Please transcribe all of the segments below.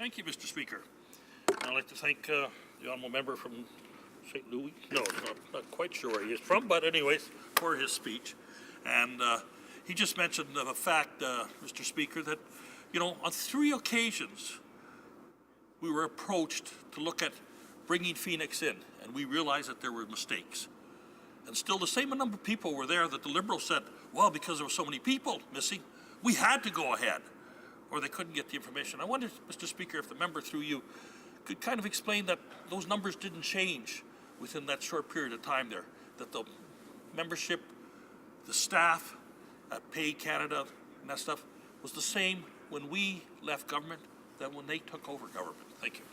Thank you, Mr. Speaker. I'd like to thank the honourable member from St. Louis. No, not quite sure where he is from, but anyways, for his speech. And he just mentioned the fact, Mr. Speaker, that, you know, on 3 occasions we were approached to look at bringing Phoenix in, and we realized that there were mistakes. And still the same number of people were there that the Liberals said, well, because there were so many people missing, we had to go ahead, or they couldn't get the information. I wonder, Mr. Speaker, if the member through you could kind of explain that those numbers didn't change within that short period of time there, that the membership, the staff at Pay Canada and that stuff was the same when we left government than when they took over government. Thank you.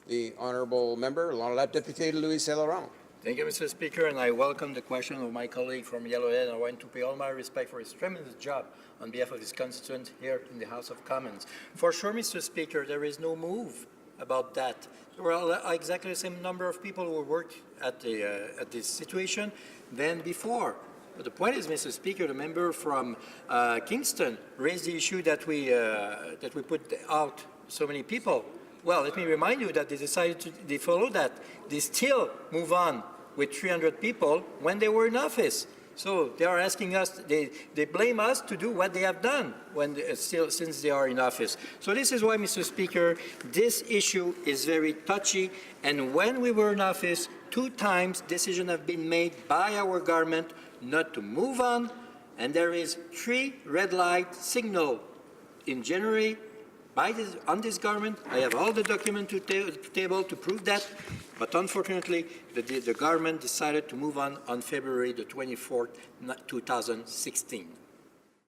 The honourable member, L'Honorable Député Louis Saint-Laurent. Thank you, Mr. Speaker, and I welcome the question of my colleague from Yellowhead. I want to pay all my respect for his tremendous job on behalf of his constituent here in the House of Commons. For sure, Mr. Speaker, there is no move about that. There were exactly the same number of people who worked at this situation than before. But the point is, Mr. Speaker, the member from Kingston raised the issue that we put out so many people. Well, let me remind you that they follow that. They still move on with 300 people when they were in office. So they are asking us, they blame us to do what they have done when since they are in office. So this is why, Mr. Speaker, this issue is very touchy. And when we were in office, 2 times decisions have been made by our government not to move on. And there is 3 red light signals in January on this government. I have all the documents to table to prove that, but unfortunately, the government decided to move on February the 24th, 2016.